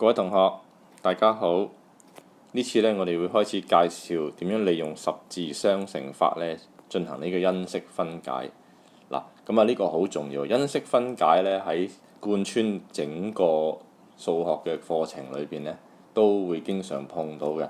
各位同學，大家好。呢次呢，我哋會開始介紹點樣利用十字相乘法呢進行呢個因式分解。嗱，咁啊呢個好重要。因式分解呢喺貫穿整個數學嘅課程裏邊呢，都會經常碰到嘅。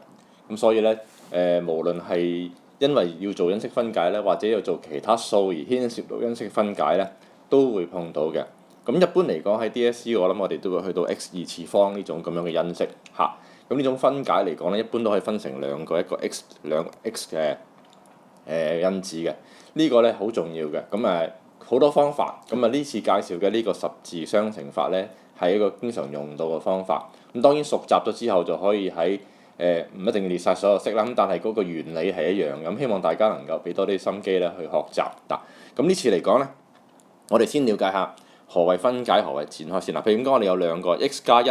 咁所以呢，無論係因為要做因式分解呢，或者要做其他數而牽涉到因式分解呢，都會碰到嘅。咁一般嚟講喺 DSE 我諗我哋都會去到 x2次方呢種咁樣嘅因式嚇。咁呢種分解嚟講呢，一般都可以分成兩個，一個 x 兩個 x 嘅因子嘅。呢個呢好重要嘅。咁好多方法。咁呢次介紹嘅呢個十字相乘法呢，係一個經常用到嘅方法。咁當然熟習咗之後就可以喺唔一定要列晒所有式啦。咁但係嗰個原理係一樣。咁希望大家能夠俾多啲心機咧去學習嗱。咁呢次嚟講呢，我哋先了解下何謂分解，何謂展開先嗱。譬如咁講，我哋有兩個 x 加一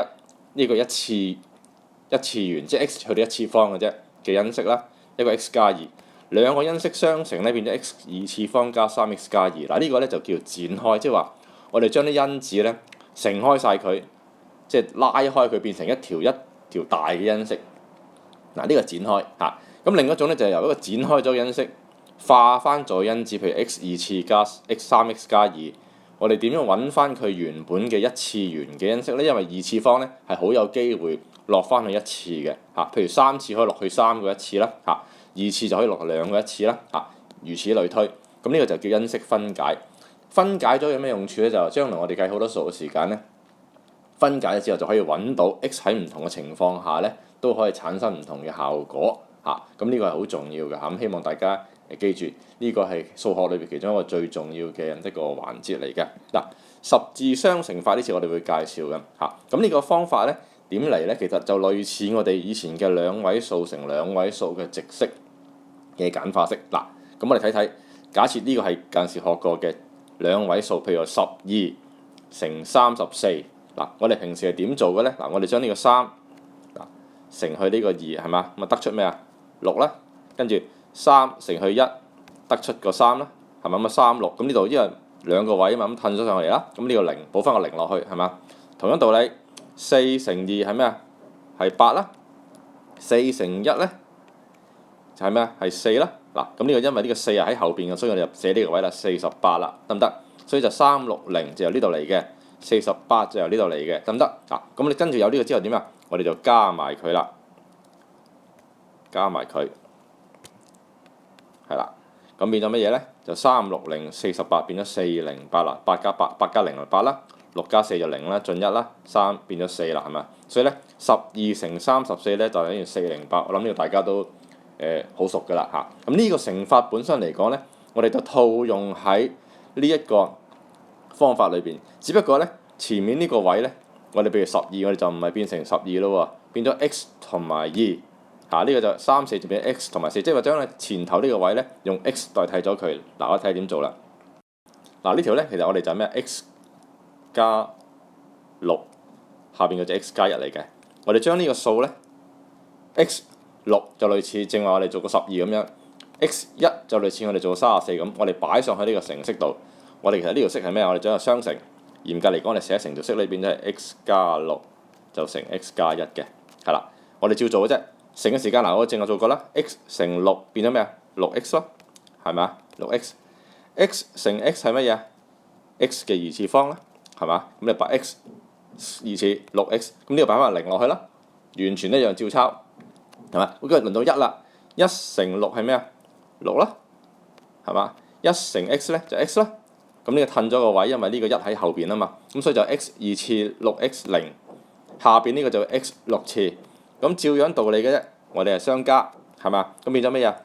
呢個一次元，即係 x 去到一次方嘅啫嘅因式啦，一個 x 加二，兩個因式相乘咧變咗 x2次方加 3x 加二嗱。呢個咧就叫展開，即係話我哋將啲因子咧乘開晒佢，即係拉開佢變成一條大嘅因式嗱。呢個展開嚇。咁另一種咧就係由一個展開咗嘅因式化翻做因子，譬如 x2次加 x3x 加二。我哋點樣揾翻佢原本嘅一次元嘅因式呢？因為二次方呢係好有機會落翻去一次嘅嚇，譬如三次可以落去三個一次啦嚇，二次就可以落兩個一次啦嚇，如此類推。咁呢個就叫因式分解。分解咗有咩用處呢？就係將來我哋計好多數嘅時間呢，分解咗之後就可以揾到 x 喺唔同嘅情況下呢都可以產生唔同嘅效果嚇。咁呢個係好重要嘅嚇。咁希望大家記住呢個係數學裏邊其中一個最重要嘅一個環節嚟嘅嗱。十字相乘法呢次我哋會介紹嘅嚇。咁呢個方法呢點嚟呢？其實就類似我哋以前嘅兩位數乘兩位數嘅直式嘅簡化式嗱。咁我哋睇睇，假設呢個係近時學過嘅兩位數，譬如話12乘34嗱。我哋平時係點做嘅呢？嗱，我哋將呢個3乘去呢個2係嘛，咁啊得出咩啊6啦，跟住3乘去1得出個3啦，係咪咁啊3 6？咁呢度因為兩個位啊嘛，咁褪咗上嚟啦，咁呢個零補翻個零落去係嘛。同樣道理4乘2係咩啊？係8啦。4乘1呢就係咩啊？係4啦。嗱，咁呢個因為呢個4係喺後邊嘅，所以我哋就寫呢個位啦，48啦，得唔得？所以就360就由呢度嚟嘅，48就由呢度嚟嘅，得唔得？嗱，咁你跟住有呢個之後點啊？我哋就加埋佢啦，加埋佢。係啦，咁變咗乜嘢呢？就360 48變咗408啦，8加0就8啦，6加4就0啦，進1啦，3變咗4啦，係咪？所以呢，12乘34呢就等於408，我諗呢個大家都好熟㗎啦嚇。咁呢個乘法本身嚟講呢，我哋就套用喺呢一個方法裏邊，只不過呢，前面呢個位呢，我哋譬如12，我哋就唔係變成12咯喎，變咗 x 同埋2。呢個就3 4就變 x 同埋4，即係話將前頭呢個位呢，用 x 代替咗佢。嗱，我睇下點做啦。嗱，呢條呢，其實我哋就係咩 x 加6下邊嗰隻 x 加1嚟嘅。我哋將呢個數呢 x 6就類似正話我哋做個12咁樣，x 1就類似我哋做個34咁，我哋擺上去呢個乘式度。我哋其實呢條式係咩？我哋將個相乘，嚴格嚟講，我哋寫成條式裏邊都係 x 加6就乘 x 加1嘅，係啦。我哋照做嘅啫。乘嘅時間嗱，我正話做過啦 ，x 乘6變咗咩啊？6x 咯，係咪啊？6x，x 乘 x 係乜嘢 x 嘅二次方啦，係嘛？咁你擺 x 二次 6x， 咁呢個擺翻0落去啦，完全一樣照抄，係嘛？咁跟住輪到1啦，1乘6係咩啊？6啦，係嘛？1乘 x 咧就 x 啦，咁呢個褪咗個位，因為呢個1喺後邊啊嘛，咁所以就 x 二次 6x 0，下邊呢個就 x 6次。咁照樣道理嘅啫，我哋係相加，係嘛？咁變咗咩啊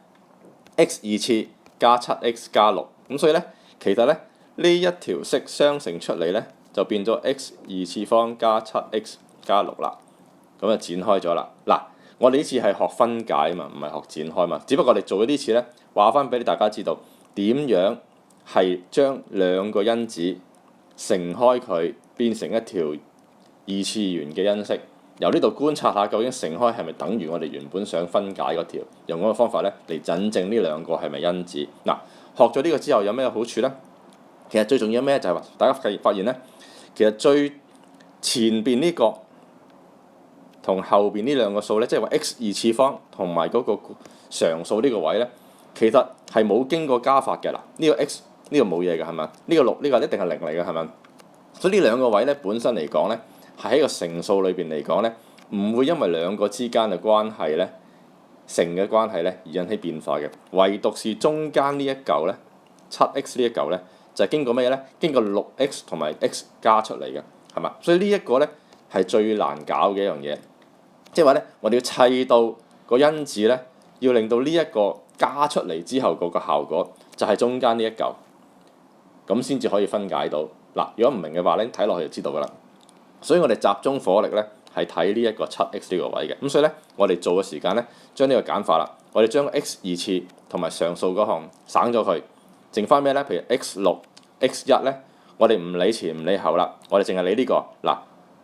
？x 2次加 7x 加6，咁所以呢，其實呢，呢一條式相乘出嚟呢，就變咗 x 2次方加 7x 加6啦。咁就展開咗啦。嗱，我哋呢次係學分解啊嘛，唔係學展開嘛。只不過我哋做咗啲次呢，話翻俾大家知道點樣係將兩個因子乘開佢變成一條二次元嘅因式。由呢度觀察下，究竟乘開係咪等於我哋原本想分解嗰條？用嗰個方法呢嚟診證呢兩個係咪因子？嗱，學咗呢個之後有咩好處呢？其實最重要咩就係話，大家發現呢，其實最前邊呢個同後邊呢兩個數咧，即係話 x 二次方同埋嗰個常數呢個位咧，其實係冇經過加法嘅嗱。呢個 x 呢個冇嘢嘅係咪？呢個6呢個一定係0嚟嘅係咪？所以呢兩個位咧本身嚟講咧，係喺個乘數裏邊嚟講咧，唔會因為兩個之間嘅關係咧，乘嘅關係咧而引起變化嘅。唯獨是中間呢一嚿咧，7x 呢一嚿咧，就係經過乜嘢咧？經過6x 同埋 x 加出嚟嘅係嘛？所以呢一個咧係最難搞嘅一樣嘢。即係話咧，我哋要砌到個因子咧，要令到呢一個加出嚟之後嗰個效果就係中間呢一嚿，咁先至可以分解到。嗱，如果唔明嘅話咧，睇落去就知道㗎啦。所以我哋集中火力咧係睇呢一個7x 呢個位嘅。咁所以咧，我哋做嘅時間咧，將呢個簡化啦。我哋將 x 二次同埋常數嗰項省咗佢，剩翻咩咧？譬如 x6、x1咧，我哋唔理前唔理後啦，我哋淨係理呢個嗱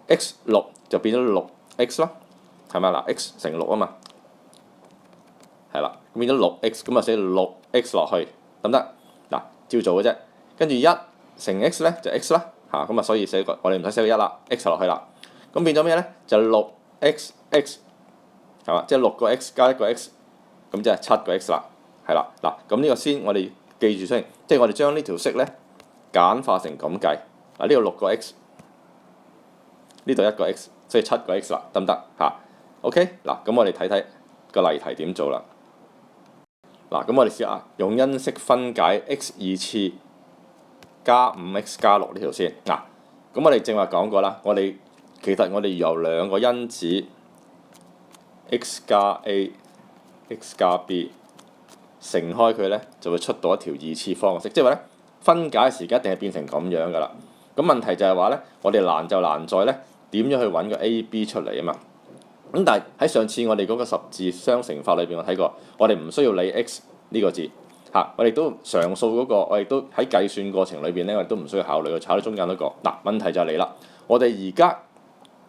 x6就變咗6x 啦。係咪嗱 x 乘6啊嘛，係啦，變咗6x，咁啊寫 6x 落去得唔得？嗱，照做嘅啫。跟住1乘 x 咧就 x 啦，咁啊所以寫個我哋唔使寫個1啦 ，x 落去啦。咁變咗咩咧？就6xx 係嘛，即係6個 x 加1個 x，咁即係7個 x 啦，係啦。嗱，咁呢個先我哋記住先，即係我哋將呢條式咧簡化成咁計。嗱，呢度6個 x，呢度1個 x，所以7個 x 啦，得唔得嚇？OK， 嗱，咁我哋睇睇個例題點做啦。嗱，咁我哋試下用因式分解 x 二次加 5x 加6呢條先。嗱，咁我哋正話講過啦，其實我哋由兩個因子 x 加 a、x 加 b 乘開佢咧，就會出到一條二次方式。即係話咧，分解時間一定係變成咁樣噶啦。咁問題就係話咧，我哋難就難在咧點樣去揾個 a、b 出嚟啊嘛。咁但係喺上次我哋嗰個十字相乘法裏邊，我睇過，我哋唔需要理 x 呢個字嚇，我哋都常數嗰個，我哋都喺計算過程裏邊咧，我哋都唔需要考慮去炒到中間嗰個。嗱，問題就嚟啦，我哋而家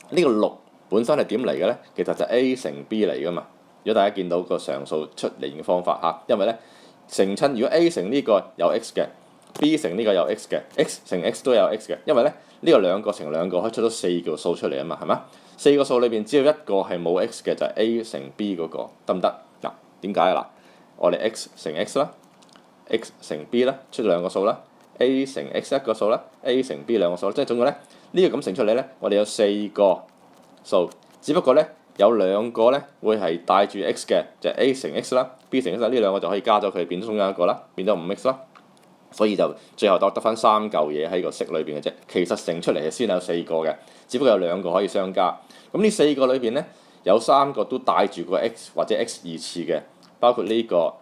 呢個6本身係點嚟嘅咧？其實就 a 乘 b 嚟噶嘛。如果大家見到個常數出嚟嘅方法嚇，因為咧乘親，如果 a 乘呢個有 x 嘅 ，b 乘呢個有 x 嘅 ，x 乘 x 都有 x 嘅，因為咧呢個兩個乘兩個可以出到4個數出嚟啊嘛，係嘛？4個數裏邊只有一個係冇 x 嘅，就係 a 乘 b 嗰個，得唔得？嗱，點解啊？嗱，我哋 x 乘 x 啦，x 乘 b 啦，出兩個數啦 ，a 乘 x 一個數啦 ，a 乘 b 兩個數，即係總共咧呢個咁乘出嚟咧，我哋有4個數，只不過咧有兩個咧會係帶住 x 嘅，就係 a 乘 x 啦，b 乘 x 啦，呢兩個就可以加咗佢，變咗中間一個啦，變咗 5x 啦。所以就最後得翻3嚿嘢喺個式裏邊嘅啫。其實乘出嚟係先有4個嘅，只不過有2個可以相加。咁呢4個裏邊咧，有3個都帶住個 x 或者 x 二次嘅，包括呢個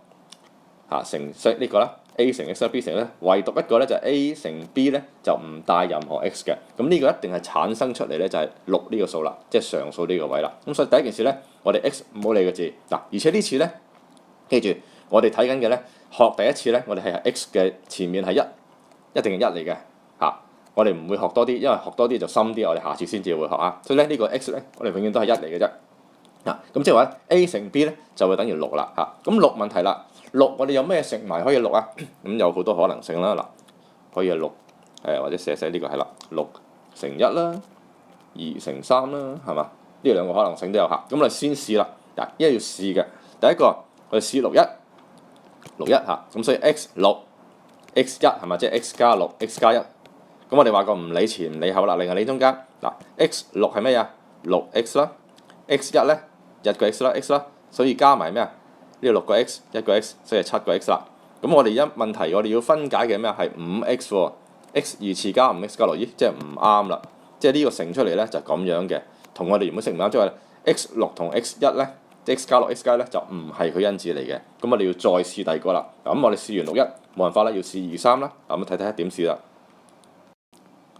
乘式呢個啦 ，a 乘 x 啦 ，b 乘咧，唯獨一個咧就係 a 乘 b 咧就唔帶任何 x 嘅。咁呢個一定係產生出嚟咧就係6呢個數啦，即係常數呢個位啦。咁所以第一件事咧，我哋 x 唔好理個字嗱，而且呢次咧，記住我哋睇緊嘅咧。學第一次咧，我哋係 x 嘅前面係1，一定係1嚟嘅嚇。我哋唔會學多啲，因為學多啲就深啲，我哋下次先至會學啊。所以咧呢個 x 咧，我哋永遠都係1嚟嘅啫。咁即係話 a 乘 b 咧就會等於6啦嚇。咁6問題啦，6我哋有咩乘埋可以6啊？咁有好多可能性啦嗱，可以係6或者寫呢個係啦，6乘1啦，2乘3啦，係嘛？呢兩個可能性都有嚇。咁我哋先試啦，因為要試嘅。第一個我哋試61嚇，咁所以 x6、x1係咪？即係 x 加6、x 加1。咁我哋話過唔理前唔理後啦，另外理中間嗱 x6係咩呀？6x 啦 ，x1咧1個 x 啦 ，x 啦，所以加埋咩啊？呢個6個 x 1個 x，所以係7個 x 啦。咁我哋問題我哋要分解嘅咩係 5x 喎 ，x 二次加 5x 加6，咦，即係唔啱啦。即係呢個乘出嚟咧就咁樣嘅，同我哋原本乘唔啱，即係 x6同 x1咧。x 加6 x 加咧就唔係佢因子嚟嘅，咁我哋要再試第二個啦。咁我哋試完61冇辦法啦，要試23啦。咁睇睇下點試啦。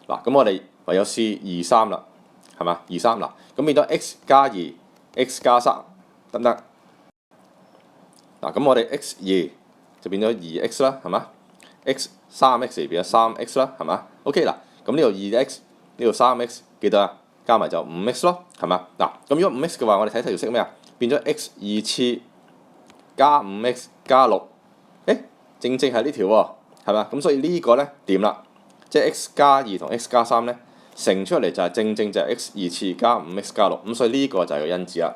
嗱，咁我哋唯有試23啦，係嘛？23嗱，咁變咗 x 加2，x 加3得唔得？嗱，咁我哋 x2就變咗2x 啦，係嘛？x3x 變咗3x 啦，係嘛 ？OK 嗱，咁呢度2x 呢度3x 幾多啊？加埋就 5x 咯，係嘛？嗱，咁如果 5x 嘅話，我哋睇條式咩啊？變咗 x 二次加 5x 加6，正係呢條喎，係嘛？咁所以呢個咧掂啦，即係 x 加2同 x 加3咧乘出嚟就係正就係 x 二次加5x 加6，咁所以呢個就係個因子啦。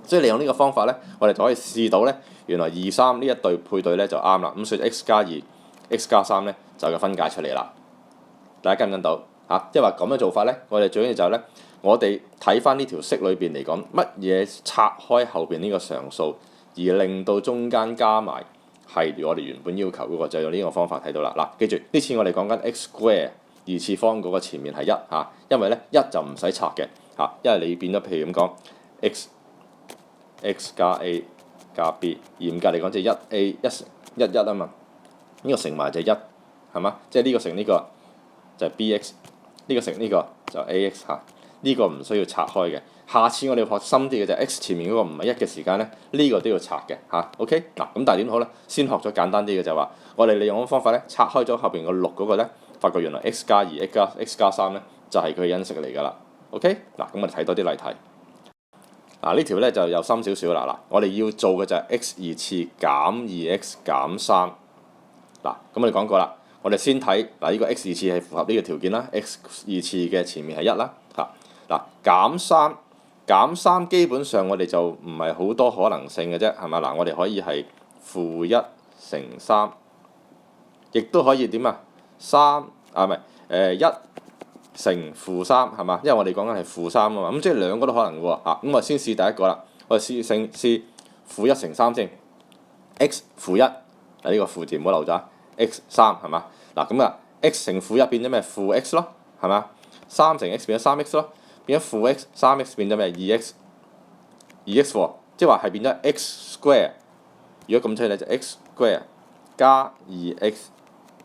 所以利用呢個方法咧，我哋就可以試到咧，原來2、3呢一對配對咧就啱啦。咁所以 x 加2、x 加3咧就有分解出嚟啦。大家跟唔跟到嚇？即係話咁樣做法咧，我哋最緊要就係咧，我哋睇翻呢條式裏邊嚟講，乜嘢拆開後邊呢個常數，而令到中間加埋係我哋原本要求嗰個，就用呢個方法睇到啦。嗱，記住呢次我哋講緊 x square 2次方嗰個前面係1嚇，因為咧1就唔使拆嘅嚇，因為你變咗譬如咁講 x 加 a 加 b， 嚴格嚟講就係 1a 1啊嘛，呢個乘埋就係1係嘛，即係呢個乘呢個就係 bx， 呢個乘呢個就 ax 嚇，呢個唔需要拆開嘅。下次我哋學深啲嘅就係 x 前面嗰個唔係1嘅時間咧，呢個都要拆嘅嚇。OK 嗱，咁但係點好咧？先學咗簡單啲嘅就係話，我哋利用嗰個方法咧，拆開咗後邊個6嗰個咧，發覺原來 x 加2、x 加3咧就係佢嘅因式嚟㗎啦。OK 嗱，咁我哋睇多啲例題。嗱，呢條咧就又深少少啦。嗱，我哋要做嘅就係 x 2次減 2x 減3。嗱，咁我哋講過啦，我哋先睇嗱，呢個 x 2次係符合呢個條件啦。x 2次嘅前面係1啦。嚇嗱，減3基本上我哋就唔係好多可能性嘅啫，係嘛？嗱，我哋可以係-1乘3，亦都可以點啊？1乘-3係嘛？因為我哋講緊係-3啊嘛，咁即係兩個都可能喎嚇。咁我先試第一個啦，我哋試-1乘3先 ，x -1，嗱呢個負字唔好漏咗 x 3係嘛？嗱咁啊 x 乘-1變咗咩？-x 咯，係嘛？3乘 x 變咗3x 咯，變咗-x 3x 變咗咩？2x 喎，即係話係變咗 x square。如果咁出嚟就 x square 加 2x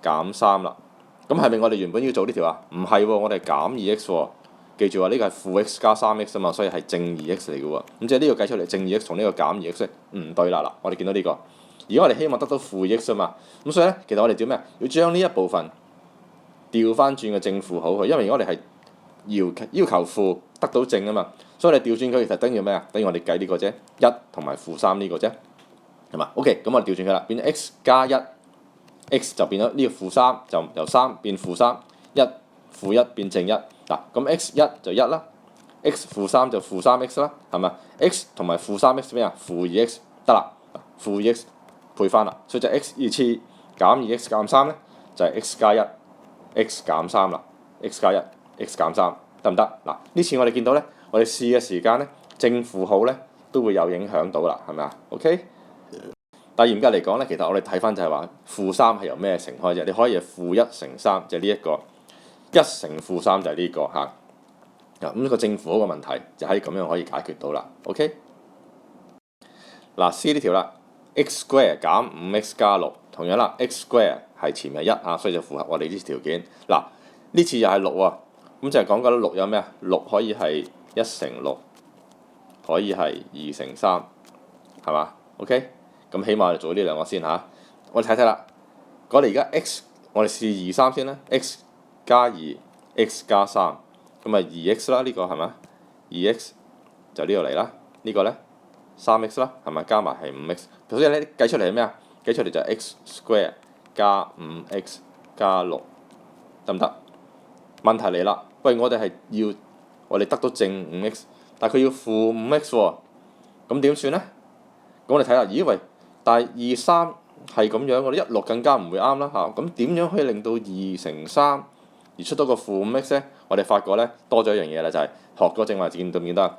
減3啦。咁係咪我哋原本要做呢條啊？唔係喎，我哋減 2x 喎。記住話呢個係-x 加 3x 啊嘛，所以係正 2x 嚟嘅喎。咁即係呢個計出嚟正 2x 同呢個減 2x 唔對啦。嗱，我哋見到呢個。而家我哋希望得到-x 啊嘛，咁所以咧，其實我哋點咩？要將呢一部分調翻轉個正負號去，因為如果我哋係要求負得到正啊嘛，所以你調轉佢其實等於咩啊？等於我哋計呢個啫，1同埋-3呢個啫，係嘛？OK，咁我哋調轉佢啦，變咗 x 加1。x 就變咗呢個-3，就由3變-3，負1變正1。嗱，咁 x 1就1啦 ，x -3就-3x 啦，係咪 x 同埋-3x 咩啊？-2x 得啦，-2x 配翻啦，所以就 x 2次減 2x 減3咧，就係 x 加1 x 減3啦 ，x 加1 x 減3得唔得？嗱，呢次我哋見到咧，我哋試嘅時間咧，正負號咧都會有影響到啦，係咪啊 ？OK。但係嚴格嚟講咧，其實我哋睇翻就係話-3係由咩乘開啫？你可以係-1乘3，就係呢一個1乘-3就係呢個嚇。咁呢個正負號嘅問題就係咁樣可以解決到啦。OK。嗱，C 呢條啦 ，x square 減 5x 加6，同樣啦 ，x square 係前面係1嚇，所以就符合我哋呢條件。嗱，呢次又係6喎，咁就係講緊6有咩啊？6可以係1乘6，可以係2乘3，係嘛 ？OK。咁起碼我哋做呢兩個先嚇，我哋睇睇啦。我哋而家 x， 我哋試2、3先啦。x 加2 x 加3，咁啊2x 啦，呢個係咪？2x 就呢度嚟啦。呢個咧3x 啦，係咪？加埋係5x。首先咧計出嚟係咩啊？計出嚟就係 x square 加 5x 加6，得唔得？問題嚟啦，喂，我哋係要我哋得到正 5x， 但係佢要負 5x 喎，咁點算咧？咁我哋睇下，咦喂？但係2、3係咁樣，我哋1、6更加唔會啱啦嚇。咁點樣可以令到2乘3而出到個負5x咧？我哋發覺咧多咗一樣嘢啦，就係學嗰正話見到唔見得？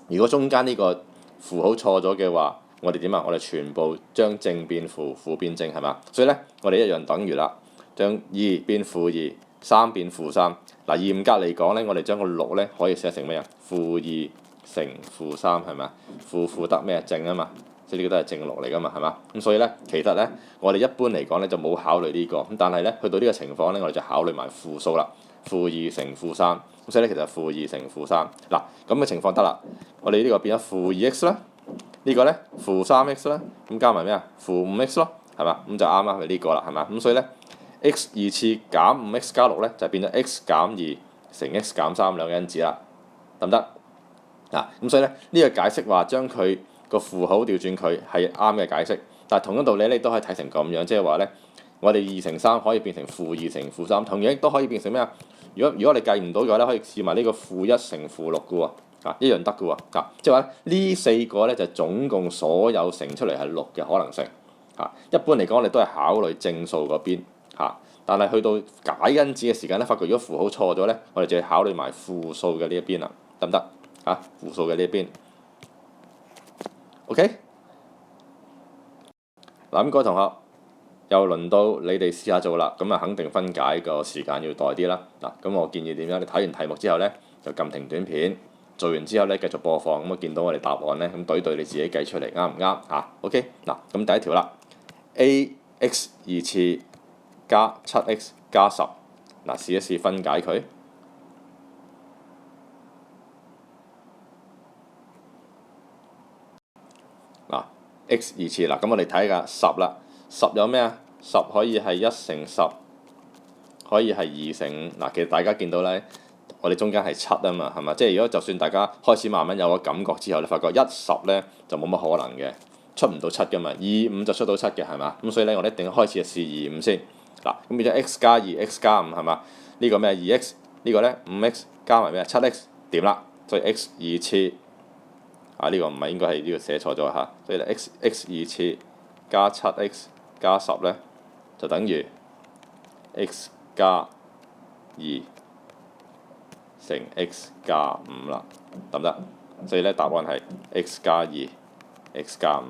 如果中間呢個符號錯咗嘅話，我哋點啊？我哋全部將正變負，負變正係嘛？所以咧，我哋一樣等於啦，將2變-2， 3變-3。嗱，嚴格嚟講咧，我哋將個6咧可以寫成咩啊？-2乘-3係咪啊？負得咩正啊嘛？即係呢個都係正6嚟㗎嘛，係嘛？咁所以咧，其實咧，我哋一般嚟講咧就冇考慮呢個，咁但係咧去到呢個情況咧，我哋就考慮埋負數啦，-2乘-3，咁所以咧其實-2乘-3，嗱咁嘅情況得啦，我哋呢個變咗-2x 啦，呢個咧-3x 啦，咁加埋咩啊？-5x 咯，係嘛？咁就啱啱係呢個啦，係嘛？咁所以咧 x 2次減 5x 加6咧就變咗 x 減2乘 x 減3兩個因子啦，得唔得？嗱，咁所以咧呢個解釋話將佢個負號調轉佢係啱嘅解釋，但係同樣道理你都可以睇成咁樣，即係話咧，我哋2乘3可以變成-2乘-3，同樣都可以變成咩啊？如果你計唔到嘅話咧，可以試埋呢個負1乘負6嘅喎，一樣得嘅喎，即係話呢4個咧就總共所有乘出嚟係6嘅可能性，一般嚟講我哋都係考慮正數嗰邊，但係去到解因子嘅時間咧，發覺如果符號錯咗咧，我哋就要考慮埋負數嘅呢一邊啦，得唔得？負數嘅呢一邊 ，OK？ 嗱咁各位同學又輪到你哋試下做啦，咁肯定分解個時間要耐啲啦。咁我建議點樣？你睇完題目之後咧，就撳停短片，做完之後咧繼續播放，咁啊見到我哋答案咧，咁對你自己計出嚟啱唔啱？OK？ 咁第一條啦 ，ax 2次加 7x 加10，試一試分解佢。x 2次咁我哋睇下10啦，10有咩啊？10可以係1乘10，可以係2乘5。其實大家見到咧，我哋中間係7啊嘛，係嘛？即係如果就算大家開始慢慢有個感覺之後，你發覺10咧就冇乜可能嘅，出唔到7噶嘛，2、5就出到7嘅係嘛？咁所以咧，我哋一定開始試2、5先。咁變咗 x 加2 x 加5係嘛？呢個咩2x 呢個咧 5x 加埋咩7x 掂啦，所以 x 2次。呢個唔係應該係呢個寫錯咗嚇，所以 x 2次加 7x 加10咧就等於 x 加2乘 x 加5啦，得唔得？所以咧答案係 x 加2 x 加5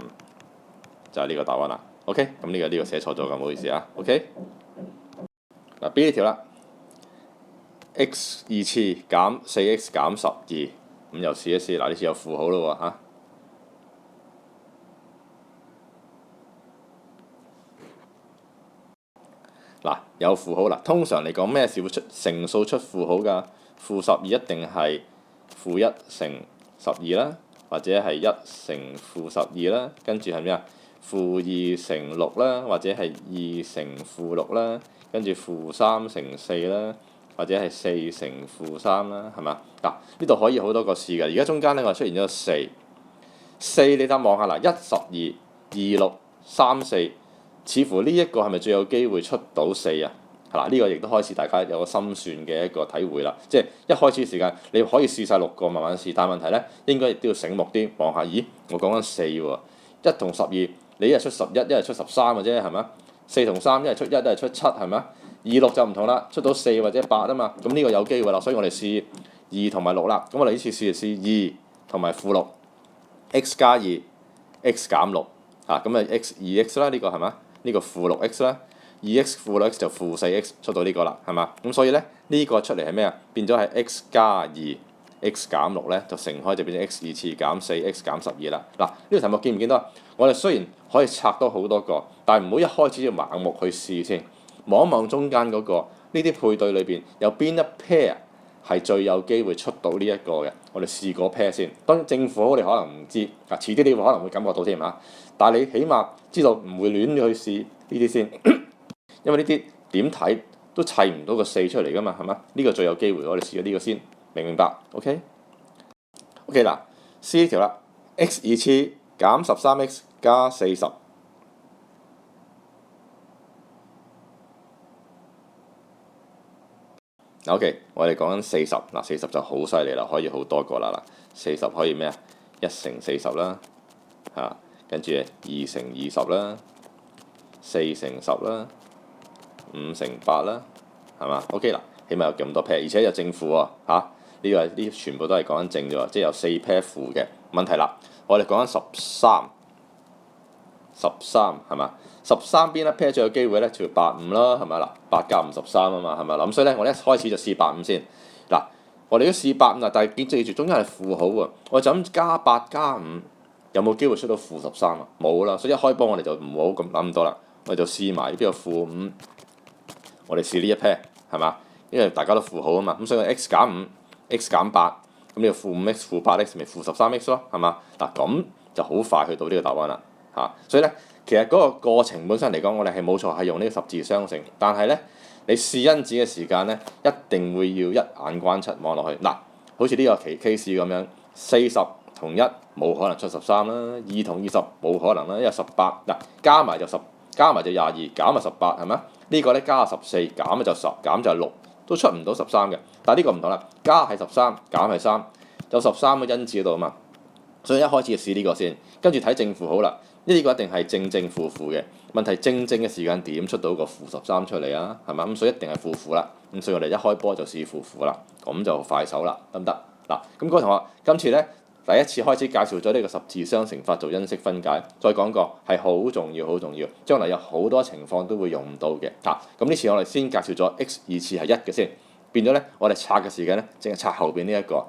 就係呢個答案啦。OK， 咁呢個寫錯咗㗎，唔好意思啊。OK， B 呢條啦 ，x 2次減 4x 減12。咁又試一試，呢次有負號咯喎有負號通常嚟講咩事會出乘數出負號㗎？負12一定係負1乘12啦，或者係1乘負12啦，跟住係咩啊？負2乘6啦，或者係2乘負6啦，跟住負3乘4啦。或者係4乘負3啦，係嘛？呢度可以好多個試㗎。而家中間咧，我出現咗4，你等望下1、12、2、6、3、4，似乎呢一個係咪最有機會出到4啊？呢個亦都開始大家有個心算嘅一個體會啦。即係一開始時間你可以試晒6個慢慢試，但係問題咧應該亦都要醒目啲望下，咦？我講緊4喎，1同12，你一係出11，一係出13嘅啫，係嘛？4同3一係出1，一係出7，係嘛？2、6就唔同啦，出到4或者8啊嘛，咁呢個有機會啦，所以我哋試2同埋6啦。咁我哋呢次試2同埋負6，x 加2 x 減6，咁啊 x 2x 啦，呢個係嘛？呢個負6x 啦，2x 負6x 就負4x 出到呢個啦，係嘛？咁所以咧呢個出嚟係咩啊？變咗係 x 加2 x 減6咧，就乘開就變咗 x 2次減4 x 減12啦。呢個題目見唔見到啊？我哋雖然可以拆多好多個，但係唔好一開始就盲目去試先。望一望中間嗰個呢啲配對裏邊有邊一 pair 係最有機會出到呢一個嘅，我哋試個 pair 先。當然正負號你可能唔知，遲啲你可能會感覺到添啊。但係你起碼知道唔會亂去試呢啲先，因為呢啲點睇都砌唔到個4出嚟㗎嘛，係嘛？呢個最有機會，我哋試咗呢個先，明唔明白 ？OK 嗱 ，C 呢條啦 ，x 2次減13x 加40。OK， 我哋講緊40，嗱40就好犀利啦，可以好多個啦40可以咩啊？1乘40啦，跟住2乘20啦，4乘10啦，5乘8啦，係嘛 ？OK 起碼有咁多 pair， 而且有正負喎，呢全部都係講緊正啫喎，即係有4 pair 負嘅問題啦。我哋講緊13係嘛？13邊一 pair 最有機會咧？就85啦，係咪8加5 13啊嘛，係咪？咁所以咧，我哋一開始就試85先。我哋都試85啦，但係記住中間係負號喎。我就咁加8加5，有冇機會出到負13啊？冇啦，所以一開波我哋就唔好咁諗咁多啦。我哋就試埋呢邊有負5，我哋試呢一 pair 係嘛？因為大家都負號啊嘛，咁所以 x 減5 x 減8，咁呢個負5x 負8x 咪負13x 咯，係嘛？咁就好快去到呢個答案啦。所以咧，其實嗰個過程本身嚟講，我哋係冇錯係用呢個十字相乘，但係咧，你試因子嘅時間咧，一定會要一眼關七望落去。好似呢個case 咁樣，40同1冇可能出13啦，2同20冇可能啦，因為18加埋就10，加埋就22，減咪18係咪？呢個咧加14，減就10，減就6，都出唔到13嘅。但係呢個唔同啦，加係13，減係3，有13個因子喺度啊嘛。所以一開始就試呢個先，跟住睇正負號啦。呢個一定係正正負負嘅。問題正正嘅時間點出到個-13出嚟啊，係嘛？咁所以一定係負負啦。咁所以我哋一開波就試負負啦，咁就快手啦，得唔得？嗱，咁各位同學，今次咧第一次開始介紹咗呢個十字相乘法做因式分解，再講過係好重要，好重要。將來有好多情況都會用到嘅。咁呢次我哋先介紹咗 x 二次係1嘅先。變咗咧，我哋拆嘅時間咧，淨係拆後邊呢一個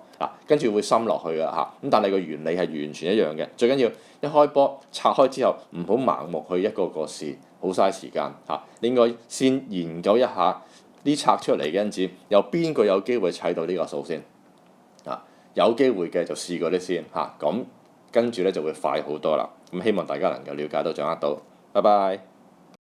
跟住會深落去㗎咁但係個原理係完全一樣嘅。最緊要一開波拆開之後，唔好盲目去一個個試，好嘥時間你應該先研究一下呢拆出嚟嘅因子，有邊個有機會砌到呢個數先有機會嘅就試嗰啲先咁跟住咧就會快好多啦。咁希望大家能夠了解到、掌握到。拜拜。